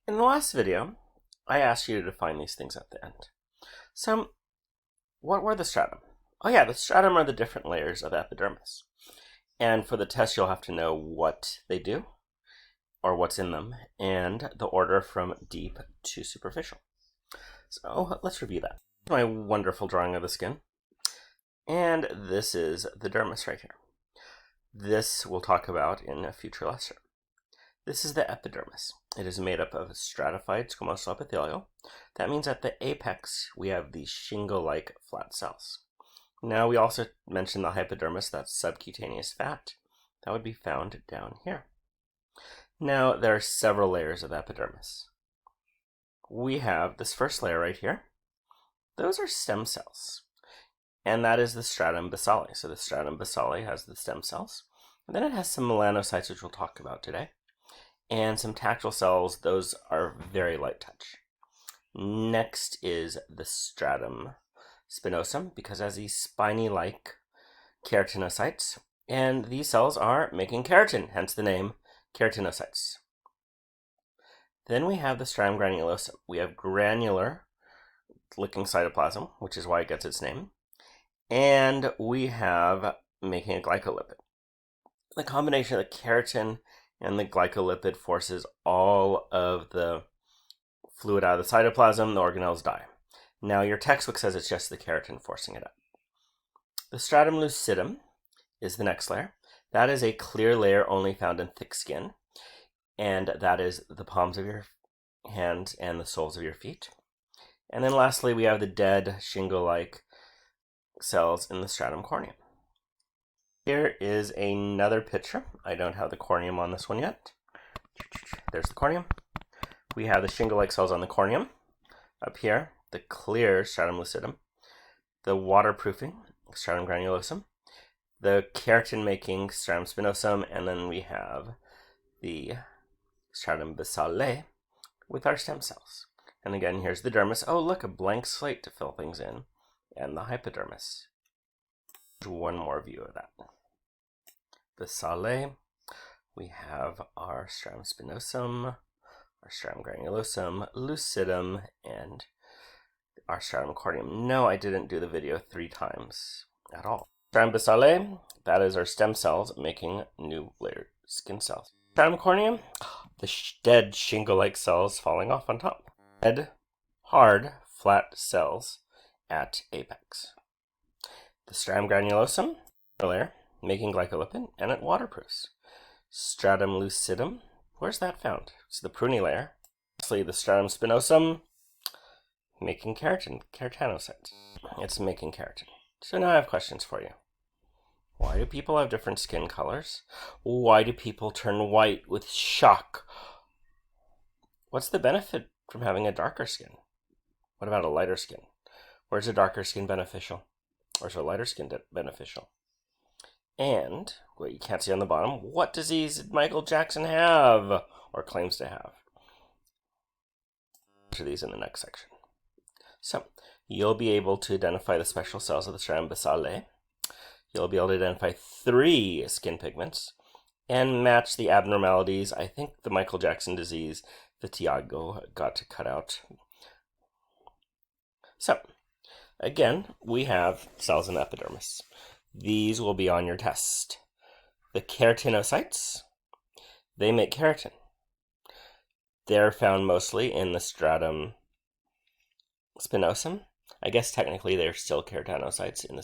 In the last video, I asked you to define these things at the end. So, what were the stratum? Oh yeah, the stratum are the different layers of epidermis. And for the test, you'll have to know what they do, or what's in them, and the order from deep to superficial. So, let's review that. My wonderful drawing of the skin. And this is the dermis right here. This we'll talk about in a future lesson. This is the epidermis. It is made up of stratified squamosal epithelial. That means at the apex, we have these shingle-like flat cells. Now, we also mentioned the hypodermis, that's subcutaneous fat. That would be found down here. Now, there are several layers of epidermis. We have this first layer right here. Those are stem cells. And that is the stratum basale. So the stratum basale has the stem cells. And then it has some melanocytes, which we'll talk about today. And some tactile cells, those are very light touch. Next is the stratum spinosum, because it has these spiny-like keratinocytes. And these cells are making keratin, hence the name keratinocytes. Then we have the stratum granulosum. We have granular-looking cytoplasm, which is why it gets its name. And we have making a glycolipid. The combination of the keratin and the glycolipid forces all of the fluid out of the cytoplasm, the organelles die. Now, your textbook says it's just the keratin forcing it up. The stratum lucidum is the next layer. That is a clear layer only found in thick skin, and that is the palms of your hands and the soles of your feet. And then lastly, we have the dead shingle-like cells in the stratum corneum. Here is another picture. I don't have the corneum on this one yet. There's the corneum. We have the shingle-like cells on the corneum. Up here, the clear stratum lucidum. The waterproofing stratum granulosum. The keratin-making stratum spinosum. And then we have the stratum basale with our stem cells. And again, here's the dermis. Oh, look, a blank slate to fill things in. And the hypodermis. One more view of that. Basale, we have our stratum spinosum, our stratum granulosum, lucidum, and our stratum corneum. No, I didn't do the video 3 times at all. Stratum basale, that is our stem cells making new layered skin cells. Stratum corneum, the dead shingle-like cells falling off on top. Dead, hard, flat cells at apex. The stratum granulosum layer making glycolipid, and it waterproofs. Stratum lucidum, where's that found? It's the pruny layer. Lastly, the stratum spinosum making keratinocytes. It's making keratin. So now I have questions for you. Why do people have different skin colors? Why do people turn white with shock? What's the benefit from having a darker skin? What about a lighter skin? Where's a darker skin beneficial? Or is a lighter skin beneficial? And, what you can't see on the bottom, what disease did Michael Jackson have? Or claims to have? Answer these in the next section. So, you'll be able to identify the special cells of the stratum basale. You'll be able to identify 3 skin pigments and match the abnormalities. I think the Michael Jackson disease, vitiligo, got to cut out. So, again, we have cells in the epidermis. These will be on your test. The keratinocytes, they make keratin. They're found mostly in the stratum spinosum. I guess technically they're still keratinocytes in the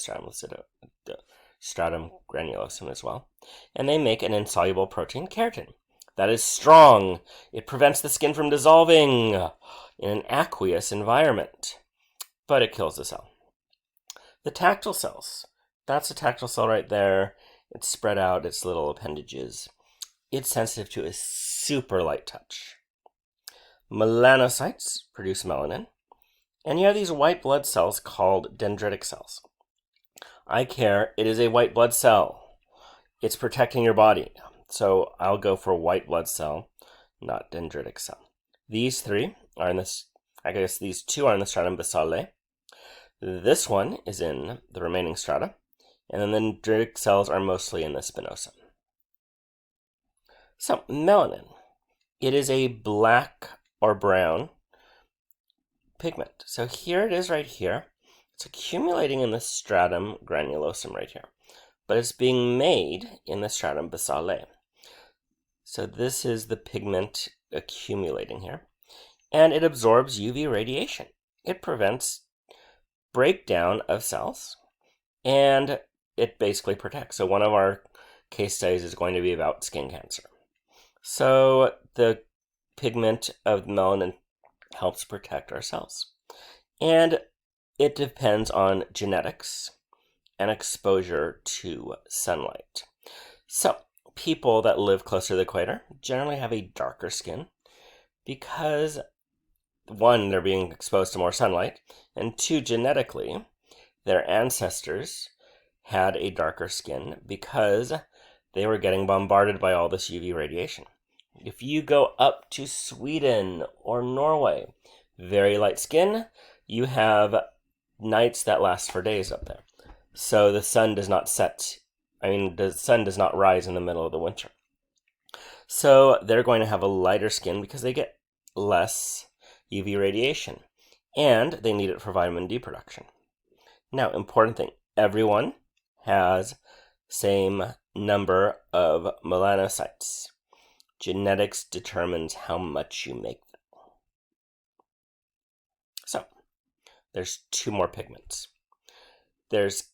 stratum granulosum as well. And they make an insoluble protein, keratin. That is strong. It prevents the skin from dissolving in an aqueous environment, but it kills the cell. The tactile cells. That's a tactile cell right there. It's spread out, its little appendages. It's sensitive to a super light touch. Melanocytes produce melanin. And you have these white blood cells called dendritic cells. I care, it is a white blood cell. It's protecting your body. So I'll go for white blood cell, not dendritic cell. These 3 are in this, I guess these 2 are in the stratum basale. This one is in the remaining strata. And then the dendritic cells are mostly in the spinosum. So, melanin. It is a black or brown pigment. So here it is right here. It's accumulating in the stratum granulosum right here, but it's being made in the stratum basale. So this is the pigment accumulating here, and it absorbs UV radiation. It prevents breakdown of cells, and it basically protects. So one of our case studies is going to be about skin cancer. So the pigment of melanin helps protect our cells. And it depends on genetics and exposure to sunlight. So people that live closer to the equator generally have a darker skin because, one, they're being exposed to more sunlight, and two, genetically, their ancestors had a darker skin because they were getting bombarded by all this UV radiation. If you go up to Sweden or Norway, very light skin, you have nights that last for days up there. So the sun does not the sun does not rise in the middle of the winter. So they're going to have a lighter skin because they get less UV radiation, and they need it for vitamin D production. Now, important thing, everyone has same number of melanocytes. Genetics determines how much you make them. So, there's two more pigments. There's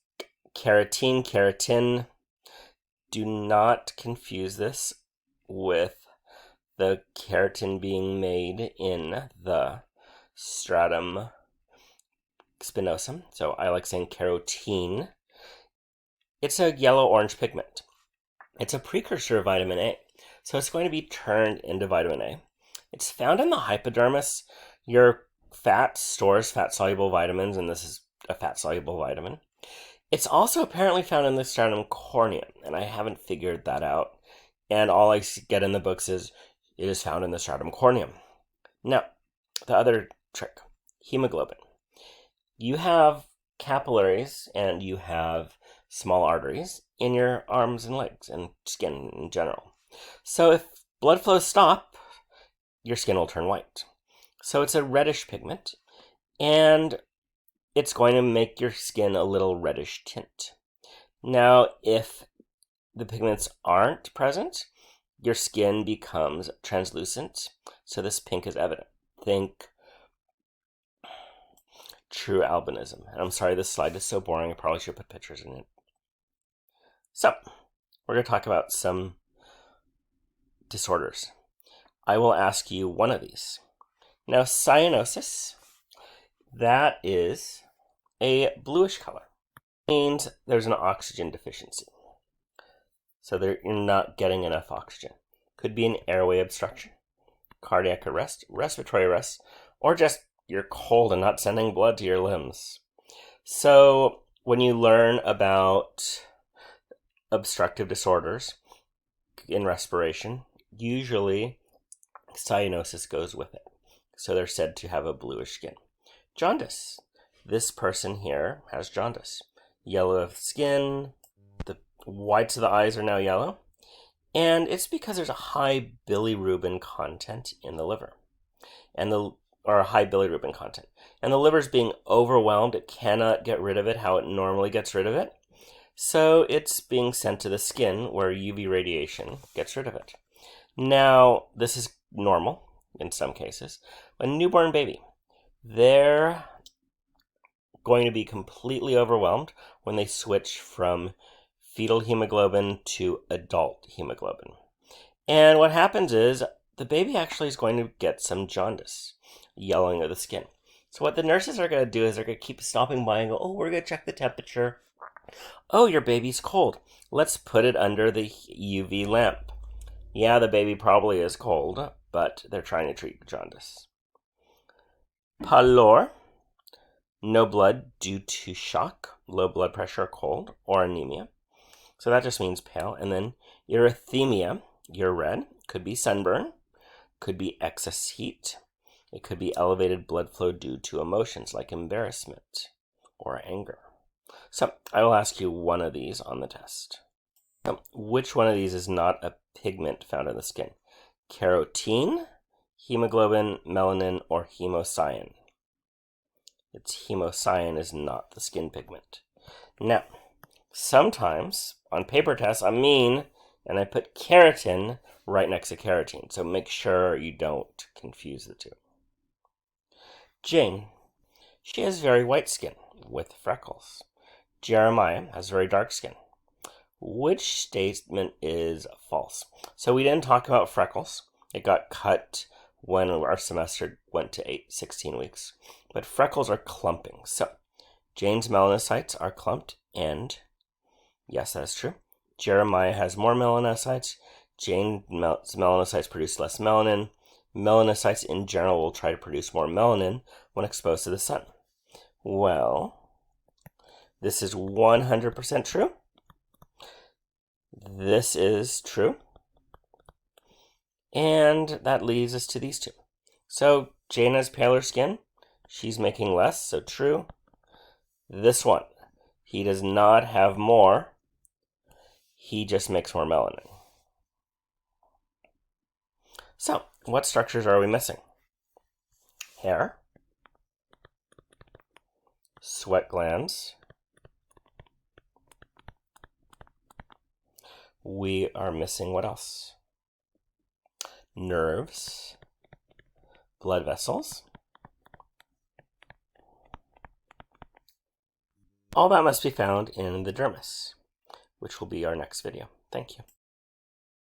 keratin. Do not confuse this with the keratin being made in the stratum spinosum. So I like saying carotene. It's a yellow-orange pigment. It's a precursor of vitamin A. So it's going to be turned into vitamin A. It's found in the hypodermis. Your fat stores fat-soluble vitamins, and this is a fat-soluble vitamin. It's also apparently found in the stratum corneum, and I haven't figured that out. And all I get in the books is it is found in the stratum corneum. Now, the other trick, hemoglobin. You have capillaries and you have small arteries in your arms and legs and skin in general. So if blood flows stop, your skin will turn white. So it's a reddish pigment, and it's going to make your skin a little reddish tint. Now, if the pigments aren't present, your skin becomes translucent, so this pink is evident. Think true albinism. And I'm sorry, this slide is so boring, I probably should put pictures in it. So, we're going to talk about some disorders. I will ask you one of these. Now, cyanosis, that is a bluish color. It means there's an oxygen deficiency. So you're not getting enough oxygen. Could be an airway obstruction, cardiac arrest, respiratory arrest, or just you're cold and not sending blood to your limbs. So when you learn about obstructive disorders in respiration, usually cyanosis goes with it. So they're said to have a bluish skin. Jaundice. This person here has jaundice. Yellow of skin, the whites of the eyes are now yellow, and it's because there's a high bilirubin content in the liver, or high bilirubin content. And the liver's being overwhelmed, it cannot get rid of it how it normally gets rid of it. So it's being sent to the skin where UV radiation gets rid of it. Now, this is normal in some cases. A newborn baby, they're going to be completely overwhelmed when they switch from fetal hemoglobin to adult hemoglobin. And what happens is the baby actually is going to get some jaundice, yellowing of the skin. So what the nurses are going to do is they're going to keep stopping by and go, oh, we're going to check the temperature. Oh, your baby's cold. Let's put it under the UV lamp. Yeah, the baby probably is cold, but they're trying to treat the jaundice. Pallor. No blood due to shock, low blood pressure, cold, or anemia. So that just means pale. And then erythemia, you're red. Could be sunburn. Could be excess heat. It could be elevated blood flow due to emotions like embarrassment or anger. So I will ask you one of these on the test. Which one of these is not a pigment found in the skin? Carotene, hemoglobin, melanin, or hemocyan. It's hemocyan is not the skin pigment. Now, sometimes on paper tests I'm mean and I put keratin right next to carotene, so make sure you don't confuse the two. Jane, she has very white skin with freckles. Jeremiah has very dark skin. Which statement is false? So we didn't talk about freckles. It got cut when our semester went to 16 weeks. But freckles are clumping. So Jane's melanocytes are clumped, and yes, that's true. Jeremiah has more melanocytes. Jane's melanocytes produce less melanin. Melanocytes in general will try to produce more melanin when exposed to the sun. Well, this is 100% true. This is true. And that leads us to these two. So Jane has paler skin. She's making less, so true. This one, he does not have more. He just makes more melanin. So, what structures are we missing? Hair, sweat glands. We are missing what else? Nerves, blood vessels. All that must be found in the dermis, which will be our next video. Thank you.